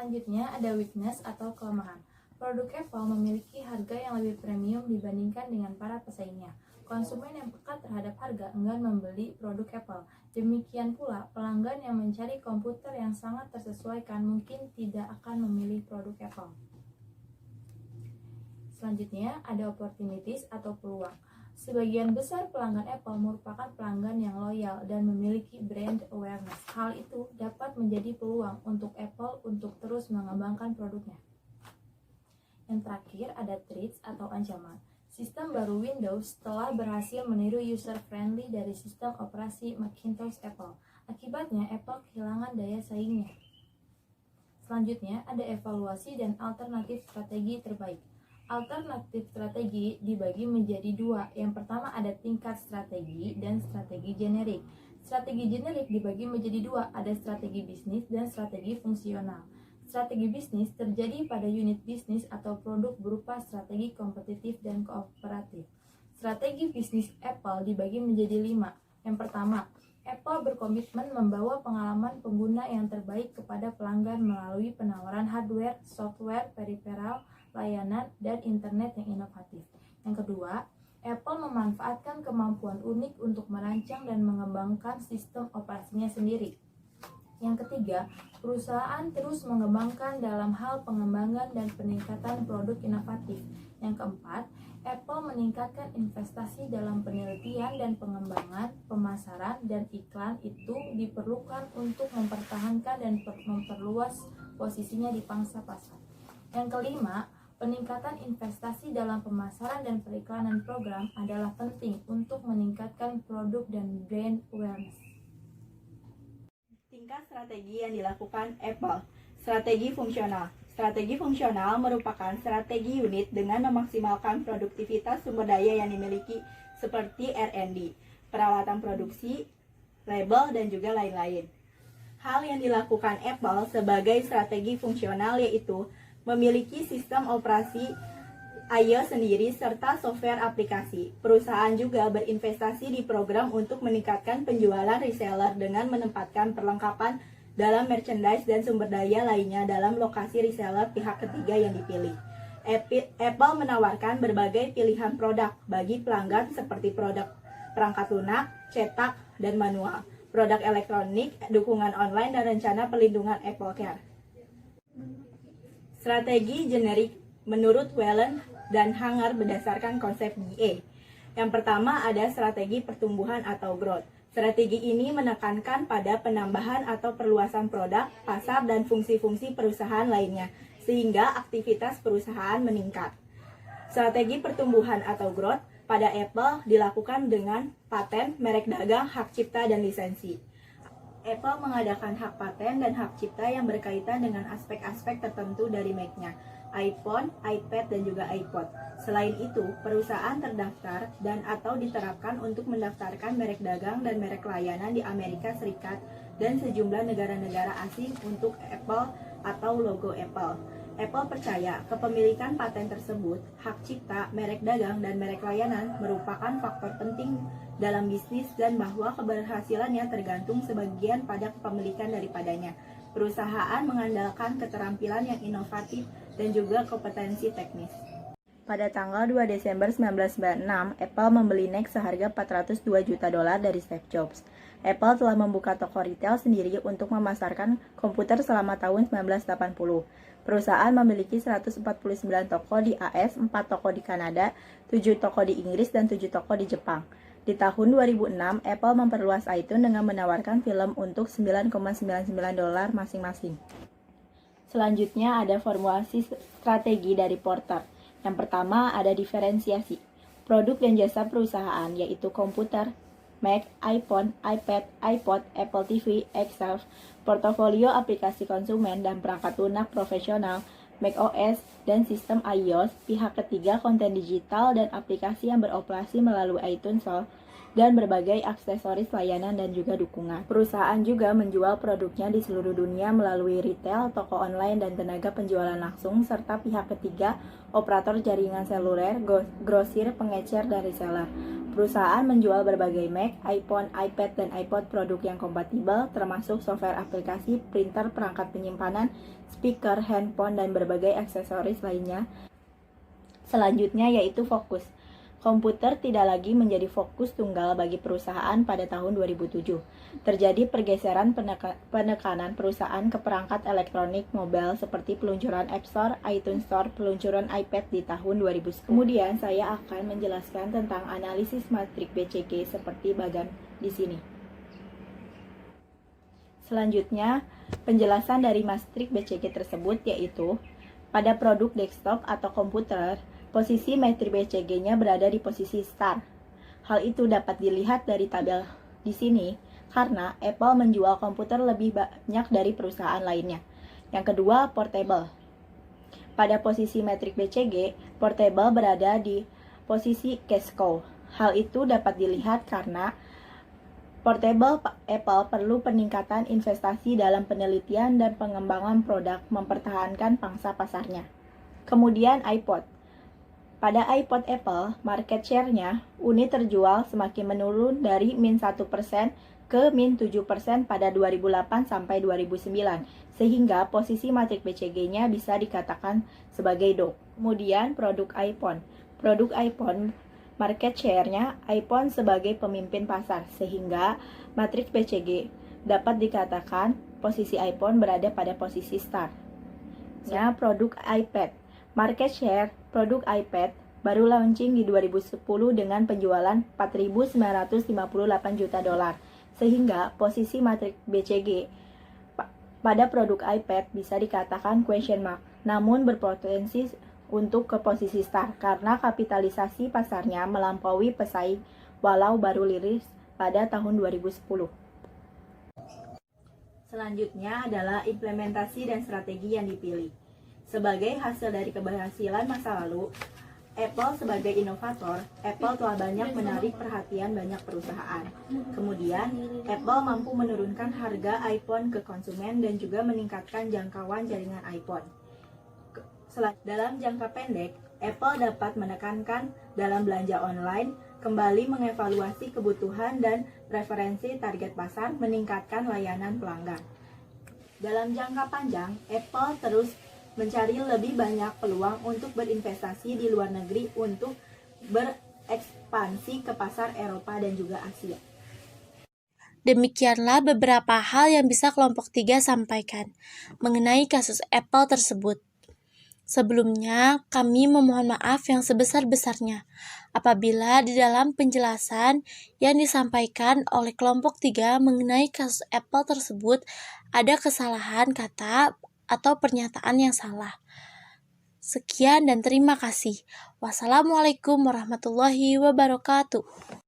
Selanjutnya ada weakness atau kelemahan. Produk Apple memiliki harga yang lebih premium dibandingkan dengan para pesaingnya. Konsumen yang peka terhadap harga enggan membeli produk Apple. Demikian pula, pelanggan yang mencari komputer yang sangat tersesuaikan mungkin tidak akan memilih produk Apple. Selanjutnya, ada opportunities atau peluang. Sebagian besar pelanggan Apple merupakan pelanggan yang loyal dan memiliki brand awareness. Hal itu dapat menjadi peluang untuk Apple untuk terus mengembangkan produknya. Yang terakhir, ada threats atau ancaman. Sistem baru Windows telah berhasil meniru user-friendly dari sistem operasi Macintosh Apple. Akibatnya, Apple kehilangan daya saingnya. Selanjutnya, ada evaluasi dan alternatif strategi terbaik. Alternatif strategi dibagi menjadi dua. Yang pertama ada tingkat strategi dan strategi generik. Strategi generik dibagi menjadi dua, ada strategi bisnis dan strategi fungsional. Strategi bisnis terjadi pada unit bisnis atau produk berupa strategi kompetitif dan kooperatif. Strategi bisnis Apple dibagi menjadi 5. Yang pertama, Apple berkomitmen membawa pengalaman pengguna yang terbaik kepada pelanggan melalui penawaran hardware, software, peripheral, layanan, dan internet yang inovatif. Yang kedua, Apple memanfaatkan kemampuan unik untuk merancang dan mengembangkan sistem operasinya sendiri. Yang ketiga, perusahaan terus mengembangkan dalam hal pengembangan dan peningkatan produk inovatif. Yang keempat, Apple meningkatkan investasi dalam penelitian dan pengembangan, pemasaran, dan iklan itu diperlukan untuk mempertahankan dan memperluas posisinya di pangsa pasar. Yang kelima, peningkatan investasi dalam pemasaran dan periklanan program adalah penting untuk meningkatkan produk dan brand awareness. Tingkat strategi yang dilakukan Apple. Strategi fungsional. Strategi fungsional merupakan strategi unit dengan memaksimalkan produktivitas sumber daya yang dimiliki seperti R&D, peralatan produksi, label, dan juga lain-lain. Hal yang dilakukan Apple sebagai strategi fungsional yaitu memiliki sistem operasi iOS sendiri serta software aplikasi. Perusahaan juga berinvestasi di program untuk meningkatkan penjualan reseller dengan menempatkan perlengkapan dalam merchandise dan sumber daya lainnya dalam lokasi reseller pihak ketiga yang dipilih. Apple menawarkan berbagai pilihan produk bagi pelanggan seperti produk perangkat lunak, cetak, dan manual, produk elektronik, dukungan online, dan rencana perlindungan Apple Care. Strategi generik menurut Whelan dan Hanger berdasarkan konsep GA. Yang pertama ada strategi pertumbuhan atau growth. Strategi ini menekankan pada penambahan atau perluasan produk, pasar, dan fungsi-fungsi perusahaan lainnya, sehingga aktivitas perusahaan meningkat. Strategi pertumbuhan atau growth pada Apple dilakukan dengan paten, merek dagang, hak cipta, dan lisensi. Apple mengadakan hak paten dan hak cipta yang berkaitan dengan aspek-aspek tertentu dari Mac-nya, iPhone, iPad, dan juga iPod. Selain itu, perusahaan terdaftar dan atau diterapkan untuk mendaftarkan merek dagang dan merek layanan di Amerika Serikat dan sejumlah negara-negara asing untuk Apple atau logo Apple. Apple percaya kepemilikan paten tersebut, hak cipta, merek dagang, dan merek layanan merupakan faktor penting dalam bisnis dan bahwa keberhasilannya tergantung sebagian pada kepemilikan daripadanya. Perusahaan mengandalkan keterampilan yang inovatif dan juga kompetensi teknis. Pada tanggal 2 Desember 1996, Apple membeli Mac seharga $402 juta dari Steve Jobs. Apple telah membuka toko retail sendiri untuk memasarkan komputer selama tahun 1980. Perusahaan memiliki 149 toko di AS, 4 toko di Kanada, 7 toko di Inggris, dan 7 toko di Jepang. Di tahun 2006, Apple memperluas iTunes dengan menawarkan film untuk $9,99 masing-masing. Selanjutnya ada formulasi strategi dari Porter. Yang pertama ada diferensiasi. Produk dan jasa perusahaan yaitu komputer, Mac, iPhone, iPad, iPod, Apple TV, Excel, portofolio aplikasi konsumen dan perangkat lunak profesional, macOS, dan sistem iOS, pihak ketiga konten digital dan aplikasi yang beroperasi melalui iTunes Store, dan berbagai aksesoris layanan dan juga dukungan. Perusahaan juga menjual produknya di seluruh dunia melalui retail, toko online, dan tenaga penjualan langsung, serta pihak ketiga, operator jaringan seluler, grosir, pengecer, dan reseller. Perusahaan menjual berbagai Mac, iPhone, iPad, dan iPod produk yang kompatibel, termasuk software aplikasi, printer, perangkat penyimpanan, speaker, handphone, dan berbagai aksesoris lainnya. Selanjutnya yaitu fokus. Komputer tidak lagi menjadi fokus tunggal bagi perusahaan pada tahun 2007. Terjadi pergeseran penekanan perusahaan ke perangkat elektronik mobile seperti peluncuran App Store, iTunes Store, peluncuran iPad di tahun 2010. Kemudian saya akan menjelaskan tentang analisis matrik BCG seperti bagan di sini. Selanjutnya, penjelasan dari matrik BCG tersebut yaitu pada produk desktop atau komputer, posisi matrik BCG-nya berada di posisi start. Hal itu dapat dilihat dari tabel di sini karena Apple menjual komputer lebih banyak dari perusahaan lainnya. Yang kedua, portable. Pada posisi matrik BCG, portable berada di posisi cash cow. Hal itu dapat dilihat karena portable Apple perlu peningkatan investasi dalam penelitian dan pengembangan produk mempertahankan pangsa pasarnya. Kemudian iPod. Pada iPod Apple, market share-nya unit terjual semakin menurun dari min 1% ke min 7% pada 2008 sampai 2009, sehingga posisi matrik BCG-nya bisa dikatakan sebagai down. Kemudian produk iPhone. Produk iPhone market share-nya iPhone sebagai pemimpin pasar, sehingga matrik BCG dapat dikatakan posisi iPhone berada pada posisi start. Produk iPad. Market share produk iPad baru launching di 2010 dengan penjualan 4.958 juta dolar, sehingga posisi matrik BCG pada produk iPad bisa dikatakan question mark, namun berpotensi untuk ke posisi start karena kapitalisasi pasarnya melampaui pesaing walau baru rilis pada tahun 2010. Selanjutnya adalah implementasi dan strategi yang dipilih. Sebagai hasil dari keberhasilan masa lalu, Apple sebagai inovator, Apple telah banyak menarik perhatian banyak perusahaan. Kemudian, Apple mampu menurunkan harga iPhone ke konsumen dan juga meningkatkan jangkauan jaringan iPhone. Dalam jangka pendek, Apple dapat menekankan dalam belanja online, kembali mengevaluasi kebutuhan dan preferensi target pasar, meningkatkan layanan pelanggan. Dalam jangka panjang, Apple terus mencari lebih banyak peluang untuk berinvestasi di luar negeri untuk berekspansi ke pasar Eropa dan juga Asia. Demikianlah beberapa hal yang bisa kelompok 3 sampaikan mengenai kasus Apple tersebut. Sebelumnya, kami memohon maaf yang sebesar-besarnya apabila di dalam penjelasan yang disampaikan oleh kelompok 3 mengenai kasus Apple tersebut ada kesalahan kata atau pernyataan yang salah. Sekian dan terima kasih. Wassalamualaikum warahmatullahi wabarakatuh.